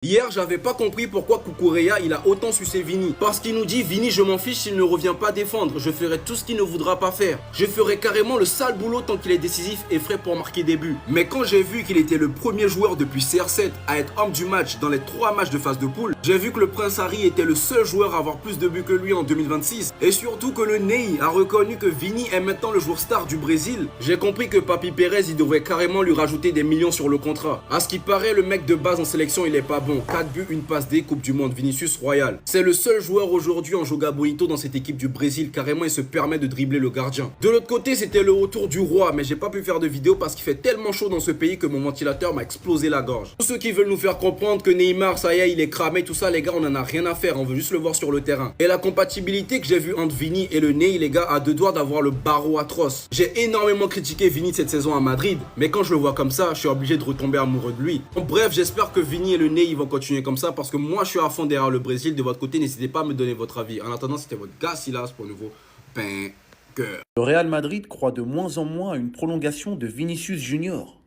Hier, j'avais pas compris pourquoi Cucurella il a autant sucé Vini. Parce qu'il nous dit Vini, je m'en fiche s'il ne revient pas défendre. Je ferai tout ce qu'il ne voudra pas faire. Je ferai carrément le sale boulot tant qu'il est décisif et frais pour marquer des buts. Mais quand j'ai vu qu'il était le premier joueur depuis CR7 à être homme du match dans les 3 matchs de phase de poule, j'ai vu que le Prince Harry était le seul joueur à avoir plus de buts que lui en 2026. Et surtout que le Ney a reconnu que Vini est maintenant le joueur star du Brésil. J'ai compris que Papi Pérez il devrait carrément lui rajouter des millions sur le contrat. À ce qui paraît, le mec de base en sélection il est pas bon. 4 buts, une passe D, Coupe du Monde, Vinicius Royal. C'est le seul joueur aujourd'hui en Joga Bonito dans cette équipe du Brésil. Carrément, il se permet de dribbler le gardien. De l'autre côté, c'était le retour du roi, mais j'ai pas pu faire de vidéo parce qu'il fait tellement chaud dans ce pays que mon ventilateur m'a explosé la gorge. Tous ceux qui veulent nous faire comprendre que Neymar, ça y est, il est cramé, tout ça, les gars, on en a rien à faire. On veut juste le voir sur le terrain. Et la compatibilité que j'ai vue entre Vini et le Ney, les gars, a 2 doigts d'avoir le barreau atroce. J'ai énormément critiqué Vini cette saison à Madrid, mais quand je le vois comme ça, je suis obligé de retomber amoureux de lui. En bref, j'espère que Vini et le Ney, ils vont continuer comme ça parce que moi je suis à fond derrière le Brésil. De votre côté, n'hésitez pas à me donner votre avis. En attendant, c'était votre gars Silas pour un nouveau banger. Le Real Madrid croit de moins en moins à une prolongation de Vinicius Junior.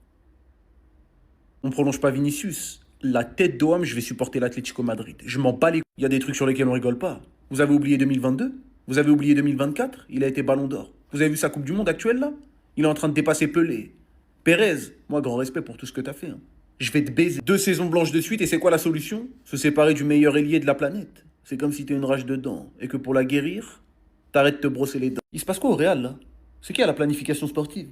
On ne prolonge pas Vinicius. La tête d'Oam, je vais supporter l'Atlético Madrid. Je m'en bats les couilles. Il y a des trucs sur lesquels on rigole pas. Vous avez oublié 2022? Vous avez oublié 2024? Il a été ballon d'or. Vous avez vu sa Coupe du Monde actuelle là? Il est en train de dépasser Pelé. Pérez, moi grand respect pour tout ce que t'as fait. Je vais te baiser. 2 saisons blanches de suite et c'est quoi la solution? Se séparer du meilleur ailier de la planète. C'est comme si t'as une rage de dents et que pour la guérir, t'arrêtes de te brosser les dents. Il se passe quoi au Real là? C'est qui a la planification sportive?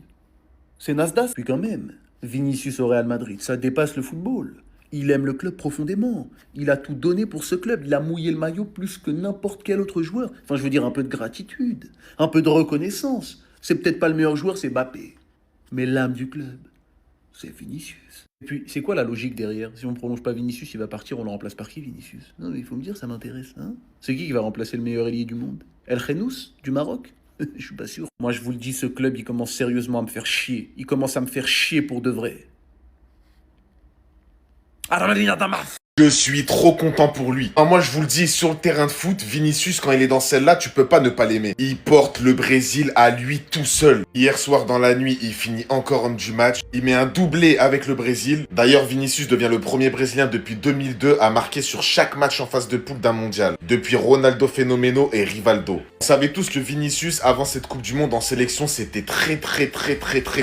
C'est Nasdaq. Puis quand même, Vinicius au Real Madrid, ça dépasse le football. Il aime le club profondément. Il a tout donné pour ce club. Il a mouillé le maillot plus que n'importe quel autre joueur. Enfin, je veux dire un peu de gratitude, un peu de reconnaissance. C'est peut-être pas le meilleur joueur, c'est Mbappé. Mais l'âme du club, c'est Vinicius. Et puis, c'est quoi la logique derrière? Si on ne prolonge pas Vinicius, il va partir, on le remplace par qui, Vinicius? Non, mais il faut me dire, ça m'intéresse. Hein, c'est qui va remplacer le meilleur ailier du monde? El Khenous, du Maroc? Je suis pas sûr. Moi, je vous le dis, ce club, il commence sérieusement à me faire chier. Il commence à me faire chier pour de vrai. Je suis trop content pour lui. Moi, je vous le dis, sur le terrain de foot, Vinicius, quand il est dans celle-là, tu peux pas ne pas l'aimer. Il porte le Brésil à lui tout seul. Hier soir, dans la nuit, il finit encore homme du match. Il met un doublé avec le Brésil. D'ailleurs, Vinicius devient le premier Brésilien depuis 2002 à marquer sur chaque match en phase de poule d'un mondial. Depuis Ronaldo Fenomeno et Rivaldo. On savait tous que Vinicius, avant cette Coupe du Monde en sélection, c'était très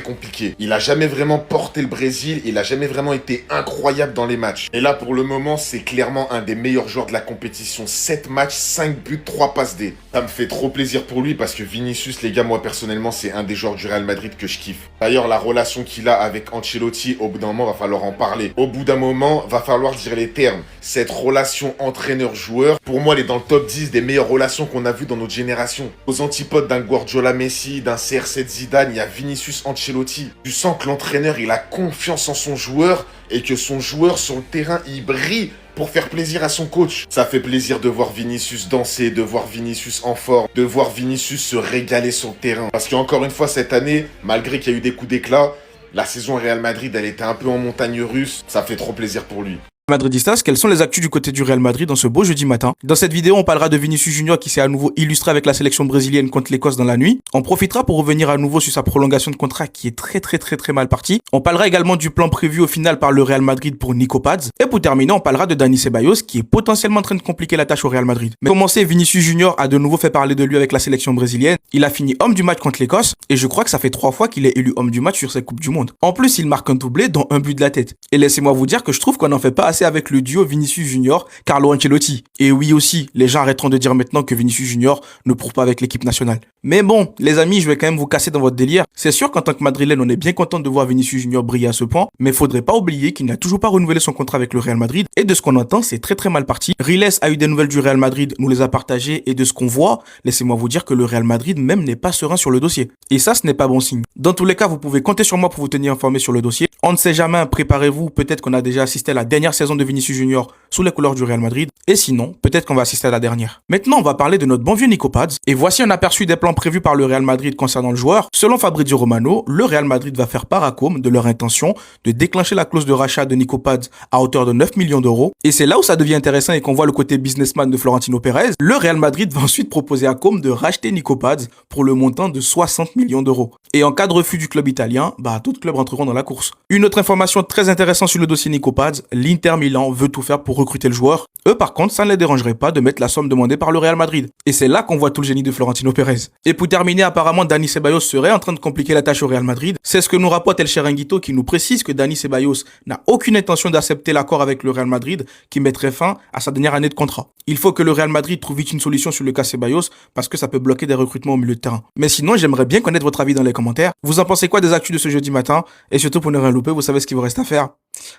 compliqué. Il a jamais vraiment porté le Brésil. Il a jamais vraiment été incroyable dans les matchs. Et là, pour le moment, c'est clairement un des meilleurs joueurs de la compétition. 7 matchs, 5 buts, 3 passes D. Ça me fait trop plaisir pour lui parce que Vinicius, les gars, moi personnellement, c'est un des joueurs du Real Madrid que je kiffe. D'ailleurs, la relation qu'il a avec Ancelotti, au bout d'un moment, va falloir en parler. Au bout d'un moment, va falloir dire les termes. Cette relation entraîneur-joueur, pour moi, elle est dans le top 10 des meilleures relations qu'on a vues dans notre génération. Aux antipodes d'un Guardiola Messi, d'un CR7 Zidane, il y a Vinicius Ancelotti. Tu sens que l'entraîneur, il a confiance en son joueur et que son joueur sur le terrain, il brille pour faire plaisir à son coach. Ça fait plaisir de voir Vinicius danser, de voir Vinicius en forme, de voir Vinicius se régaler sur le terrain. Parce qu'encore une fois, cette année, malgré qu'il y a eu des coups d'éclat, la saison Real Madrid, elle était un peu en montagne russe. Ça fait trop plaisir pour lui. Madridistas, quelles sont les actus du côté du Real Madrid dans ce beau jeudi matin? Dans cette vidéo, on parlera de Vinicius Junior qui s'est à nouveau illustré avec la sélection brésilienne contre l'Écosse dans la nuit. On profitera pour revenir à nouveau sur sa prolongation de contrat qui est très mal partie. On parlera également du plan prévu au final par le Real Madrid pour Nico Paz. Et pour terminer, on parlera de Dani Ceballos qui est potentiellement en train de compliquer la tâche au Real Madrid. Mais pour commencer, Vinicius Junior a de nouveau fait parler de lui avec la sélection brésilienne. Il a fini homme du match contre l'Écosse et je crois que ça fait 3 fois qu'il est élu homme du match sur cette Coupe du Monde. En plus, il marque un doublé dont un but de la tête. Et laissez-moi vous dire que je trouve qu'on n'en fait pas assez avec le duo Vinicius Junior, Carlo Ancelotti. Et oui aussi, les gens arrêteront de dire maintenant que Vinicius Junior ne prouve pas avec l'équipe nationale. Mais bon, les amis, je vais quand même vous casser dans votre délire. C'est sûr qu'en tant que Madrilène, on est bien content de voir Vinicius Junior briller à ce point, mais faudrait pas oublier qu'il n'a toujours pas renouvelé son contrat avec le Real Madrid, et de ce qu'on entend, c'est très mal parti. Riles a eu des nouvelles du Real Madrid, nous les a partagées, et de ce qu'on voit, laissez-moi vous dire que le Real Madrid même n'est pas serein sur le dossier. Et ça, ce n'est pas bon signe. Dans tous les cas, vous pouvez compter sur moi pour vous tenir informé sur le dossier. On ne sait jamais, préparez-vous, peut-être qu'on a déjà assisté à la dernière saison de Vinicius Junior sous les couleurs du Real Madrid. Et sinon, peut-être qu'on va assister à la dernière. Maintenant, on va parler de notre bon vieux Nico Paz. Et voici un aperçu des plans prévus par le Real Madrid concernant le joueur. Selon Fabrizio Romano, le Real Madrid va faire part à Com de leur intention de déclencher la clause de rachat de Nico Paz à hauteur de 9 millions d'euros. Et c'est là où ça devient intéressant et qu'on voit le côté businessman de Florentino Pérez. Le Real Madrid va ensuite proposer à Com de racheter Nico Paz pour le montant de 60 millions d'euros. Et en cas de refus du club italien, d'autres clubs rentreront dans la course. Une autre information très intéressante sur le dossier Nico Paz, l'Inter Milan veut tout faire pour recruter le joueur. Eux, par contre, ça ne les dérangerait pas de mettre la somme demandée par le Real Madrid. Et c'est là qu'on voit tout le génie de Florentino Pérez. Et pour terminer, apparemment, Dani Ceballos serait en train de compliquer la tâche au Real Madrid. C'est ce que nous rapporte El Chiringuito qui nous précise que Dani Ceballos n'a aucune intention d'accepter l'accord avec le Real Madrid qui mettrait fin à sa dernière année de contrat. Il faut que le Real Madrid trouve vite une solution sur le cas Ceballos parce que ça peut bloquer des recrutements au milieu de terrain. Mais sinon, j'aimerais bien connaître votre avis dans les commentaires. Vous en pensez quoi des actus de ce jeudi matin? Et surtout, pour ne rien louper, vous savez ce qu'il vous reste à faire.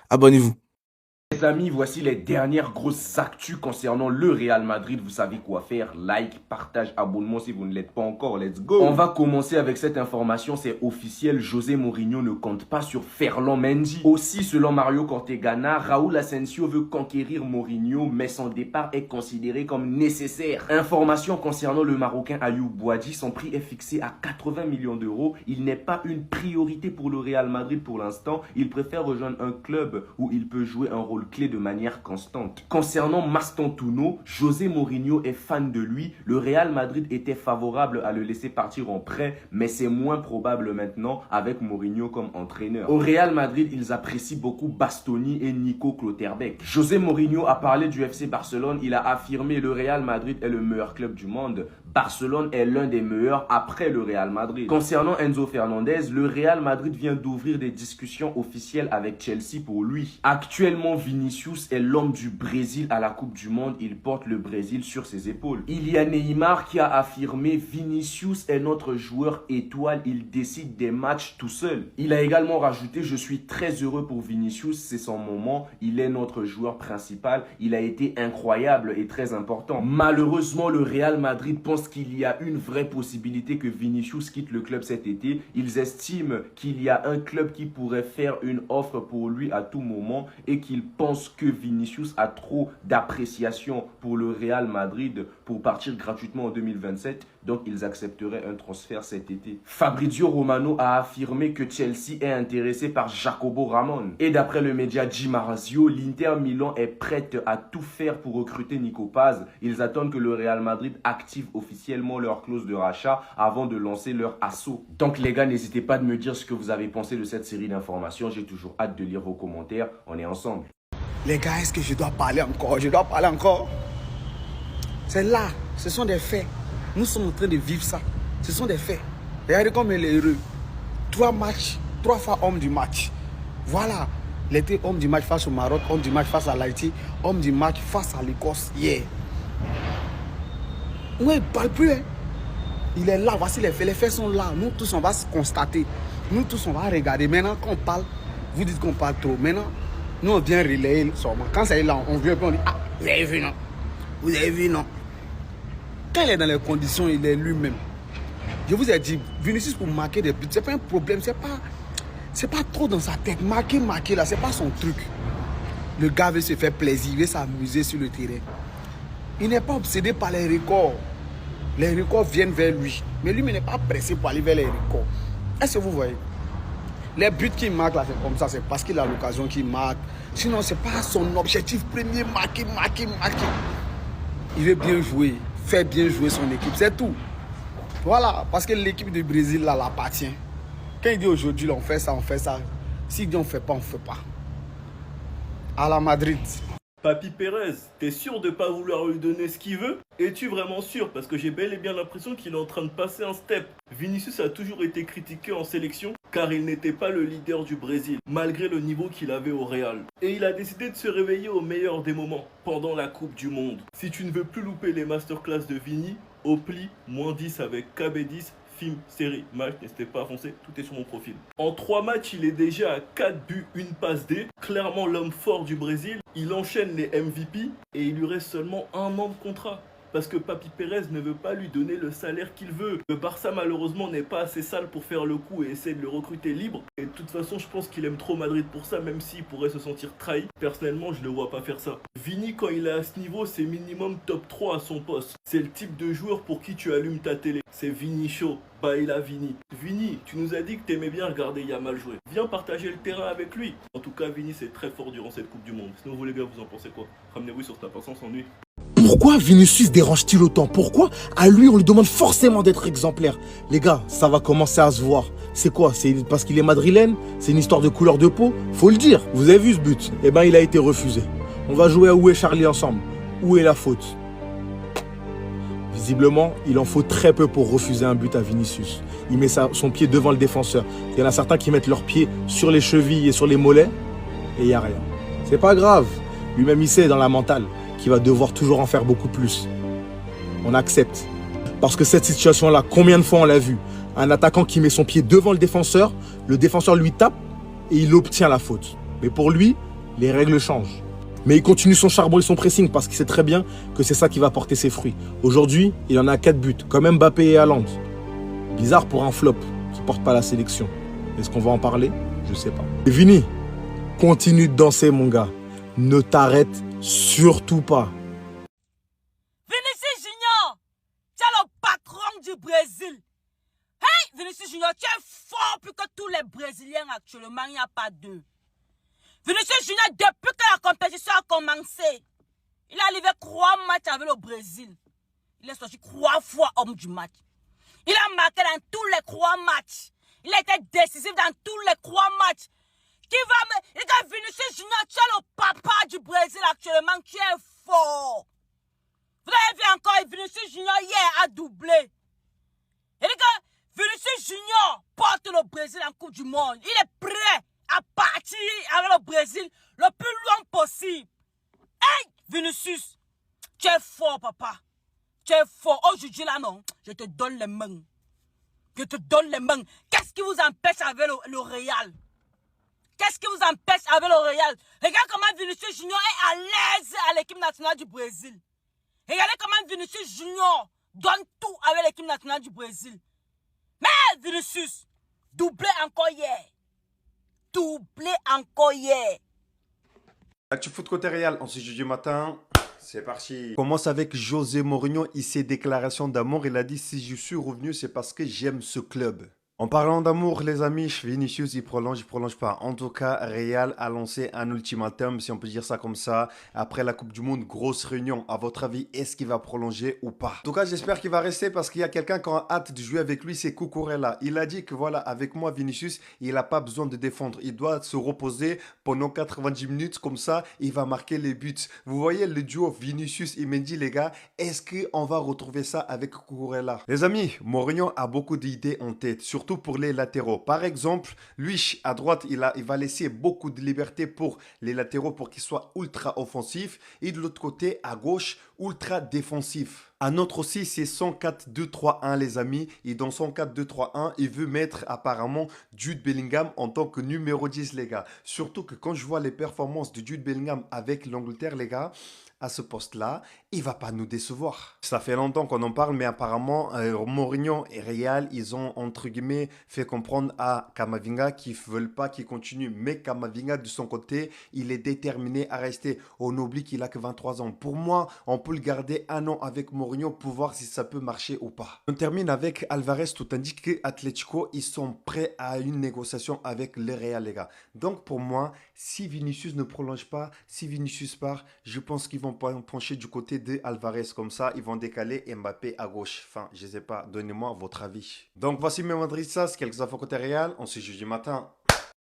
Abonnez-vous. Les amis, voici les dernières grosses actus concernant le Real Madrid. Vous savez quoi faire. Like, partage, abonnement si vous ne l'êtes pas encore. Let's go. On va commencer avec cette information. C'est officiel. José Mourinho ne compte pas sur Ferland Mendy. Aussi, selon Mario Cortegana, Raúl Asensio veut conquérir Mourinho, mais son départ est considéré comme nécessaire. Information concernant le Marocain Ayoub Boadi. Son prix est fixé à 80 millions d'euros. Il n'est pas une priorité pour le Real Madrid pour l'instant. Il préfère rejoindre un club où il peut jouer un rôle clé de manière constante. Concernant Mastantuono, José Mourinho est fan de lui. Le Real Madrid était favorable à le laisser partir en prêt, mais c'est moins probable maintenant avec Mourinho comme entraîneur. Au Real Madrid, ils apprécient beaucoup Bastoni et Nico Klotterbeck. José Mourinho a parlé du FC Barcelone. Il a affirmé le Real Madrid est le meilleur club du monde. Barcelone est l'un des meilleurs après le Real Madrid. Concernant Enzo Fernandez, le Real Madrid vient d'ouvrir des discussions officielles avec Chelsea pour lui. Actuellement, Vinicius est l'homme du Brésil à la Coupe du Monde. Il porte le Brésil sur ses épaules. Il y a Neymar qui a affirmé Vinicius est notre joueur étoile. Il décide des matchs tout seul. Il a également rajouté je suis très heureux pour Vinicius. C'est son moment. Il est notre joueur principal. Il a été incroyable et très important. Malheureusement, le Real Madrid pense qu'il y a une vraie possibilité que Vinicius quitte le club cet été. Ils estiment qu'il y a un club qui pourrait faire une offre pour lui à tout moment et qu'ils pensent que Vinicius a trop d'appréciation pour le Real Madrid pour partir gratuitement en 2027. Donc, ils accepteraient un transfert cet été. Fabrizio Romano a affirmé que Chelsea est intéressé par Jacobo Ramon. Et d'après le média Gimarazio, l'Inter Milan est prête à tout faire pour recruter Nico Paz. Ils attendent que le Real Madrid active officiellement leur clause de rachat avant de lancer leur assaut. Donc, les gars, n'hésitez pas à me dire ce que vous avez pensé de cette série d'informations. J'ai toujours hâte de lire vos commentaires. On est ensemble. Les gars, est-ce que je dois parler encore? Je dois parler encore? C'est là, ce sont des faits. Nous sommes en train de vivre ça. Ce sont des faits. Regardez comme il est heureux. 3 matchs, 3 fois homme du match. Voilà. Il était homme du match face au Maroc, homme du match face à l'Haïti, homme du match face à l'Écosse hier. Non, il ne parle plus. Hein. Il est là. Voici les faits. Les faits sont là. Nous tous, on va se constater. Nous tous, on va regarder. Maintenant, quand on parle, vous dites qu'on parle trop. Maintenant, nous, on vient relayer seulement. Quand ça est là, on vient et on dit ah, vous avez vu, non? Vous avez vu, non? Quand il est dans les conditions, il est lui-même. Je vous ai dit, Vinicius pour marquer des buts, c'est pas un problème, c'est pas trop dans sa tête. Marquer là, c'est pas son truc. Le gars veut se faire plaisir, il veut s'amuser sur le terrain. Il n'est pas obsédé par les records. Les records viennent vers lui. Mais lui, il n'est pas pressé pour aller vers les records. Est-ce que vous voyez? Les buts qu'il marque là, c'est comme ça, c'est parce qu'il a l'occasion qu'il marque. Sinon, c'est pas son objectif premier, marquer. Il veut bien jouer. Fait bien jouer son équipe, c'est tout. Voilà, parce que l'équipe du Brésil là l'appartient. Quand il dit aujourd'hui là, on fait ça. S'il dit on fait pas, on fait pas. À la Madrid. Papi Pérez, t'es sûr de pas vouloir lui donner ce qu'il veut? Es-tu vraiment sûr? Parce que j'ai bel et bien l'impression qu'il est en train de passer un step. Vinicius a toujours été critiqué en sélection car il n'était pas le leader du Brésil, malgré le niveau qu'il avait au Real. Et il a décidé de se réveiller au meilleur des moments, pendant la Coupe du Monde. Si tu ne veux plus louper les masterclass de Vini, au pli, -10 avec KB10, film, série, match, n'hésitez pas à foncer, tout est sur mon profil. En 3 matchs, il est déjà à 4 buts, 1 passe D, clairement l'homme fort du Brésil. Il enchaîne les MVP et il lui reste seulement 1 an de contrat. parce que Papi Pérez ne veut pas lui donner le salaire qu'il veut. Le Barça malheureusement n'est pas assez sale pour faire le coup et essaie de le recruter libre. Et de toute façon je pense qu'il aime trop Madrid pour ça, même s'il pourrait se sentir trahi. Personnellement je le vois pas faire ça. Vini quand il est à ce niveau c'est minimum top 3 à son poste. C'est le type de joueur pour qui tu allumes ta télé. C'est Vini Show. Baila Vini. Vini, tu nous as dit que t'aimais bien regarder Yamal jouer. Viens partager le terrain avec lui. En tout cas, Vini, c'est très fort durant cette Coupe du Monde. Sinon, vous les gars, vous en pensez quoi? Ramenez-vous sur Snap, sans s'ennuie. Pourquoi Vinicius dérange-t-il autant? Pourquoi à lui on lui demande forcément d'être exemplaire? Les gars, ça va commencer à se voir. C'est quoi? C'est parce qu'il est madrilène? C'est une histoire de couleur de peau? Faut le dire. Vous avez vu ce but? Eh ben il a été refusé. On va jouer à Où est Charlie ensemble. Où est la faute? Visiblement, il en faut très peu pour refuser un but à Vinicius. Il met son pied devant le défenseur. Il y en a certains qui mettent leurs pieds sur les chevilles et sur les mollets et il n'y a rien. C'est pas grave. Lui-même, il sait dans la mentale qu'il va devoir toujours en faire beaucoup plus. On accepte. Parce que cette situation-là, combien de fois on l'a vu? Un attaquant qui met son pied devant le défenseur lui tape et il obtient la faute. Mais pour lui, les règles changent. Mais il continue son charbon et son pressing parce qu'il sait très bien que c'est ça qui va porter ses fruits. Aujourd'hui, il en a 4 buts, comme Mbappé et Haaland. Bizarre pour un flop qui ne porte pas la sélection. Est-ce qu'on va en parler? Je sais pas. Et Vini, continue de danser mon gars. Ne t'arrête surtout pas. Vinicius Junior, tu es le patron du Brésil. Hey, Vinicius Junior, tu es fort plus que tous les Brésiliens actuellement, il n'y a pas deux. Vinicius Junior, depuis que la compétition a commencé, il est arrivé 3 matchs avec le Brésil. Il est sorti 3 fois homme du match. Il a marqué dans tous les 3 matchs. Il a été décisif dans tous les 3 matchs. Qui va me... Les gars, Vinicius Junior, tu es le papa du Brésil actuellement, tu es fort. Vous avez vu encore, Vinicius Junior hier a doublé. Et les gars, Vinicius Junior porte le Brésil en Coupe du Monde. Il est prêt à partir avec le Brésil le plus loin possible. Hey, Vinicius, tu es fort, papa. Tu es fort. Aujourd'hui, là, non, je te donne les mains. Je te donne les mains. Qu'est-ce qui vous empêche avec le Real? Qu'est-ce qui vous empêche avec le Real? Regardez comment Vinicius Junior est à l'aise à l'équipe nationale du Brésil. Regardez comment Vinicius Junior donne tout avec l'équipe nationale du Brésil. Mais Vinicius, doublé encore hier. Doublé encore hier. Actu Foot côté Real, en ce jeudi matin, c'est parti. On commence avec José Mourinho et ses déclarations d'amour. Il a dit: si je suis revenu, c'est parce que j'aime ce club. En parlant d'amour, les amis, Vinicius, il prolonge pas. En tout cas, Real a lancé un ultimatum, si on peut dire ça comme ça. Après la Coupe du Monde, grosse réunion. À votre avis, est-ce qu'il va prolonger ou pas? En tout cas, j'espère qu'il va rester parce qu'il y a quelqu'un qui a hâte de jouer avec lui, c'est Cucurella. Il a dit que voilà, avec moi, Vinicius, il n'a pas besoin de défendre. Il doit se reposer pendant 90 minutes. Comme ça, il va marquer les buts. Vous voyez le duo Vinicius et Mendy, les gars. Est-ce qu'on va retrouver ça avec Cucurella? Les amis, Mourinho a beaucoup d'idées en tête, surtout pour les latéraux. Par exemple, lui, à droite, il va laisser beaucoup de liberté pour les latéraux pour qu'ils soient ultra offensifs. Et de l'autre côté, à gauche, ultra défensif. Un autre aussi, c'est son 4-2-3-1, les amis. Et dans son 4-2-3-1, il veut mettre apparemment Jude Bellingham en tant que numéro 10, les gars. Surtout que quand je vois les performances de Jude Bellingham avec l'Angleterre, les gars, à ce poste-là, il va pas nous décevoir. Ça fait longtemps qu'on en parle, mais apparemment, Mourinho et Real, ils ont, entre guillemets, fait comprendre à Camavinga qu'ils ne veulent pas qu'il continue. Mais Camavinga, de son côté, il est déterminé à rester. On oublie qu'il a que 23 ans. Pour moi, on peut le garder 1 an avec Mourinho pour voir si ça peut marcher ou pas. On termine avec Alvarez. Tout indique que Atlético, ils sont prêts à une négociation avec le Real, les gars. Donc, pour moi, si Vinicius ne prolonge pas, si Vinicius part, je pense qu'ils vont pencher du côté de Alvarez. Comme ça, ils vont décaler Mbappé à gauche. Enfin, je sais pas, donnez-moi votre avis. Donc, voici mes Madrid, ça, c'est quelques infos côté Real. On se juge du matin.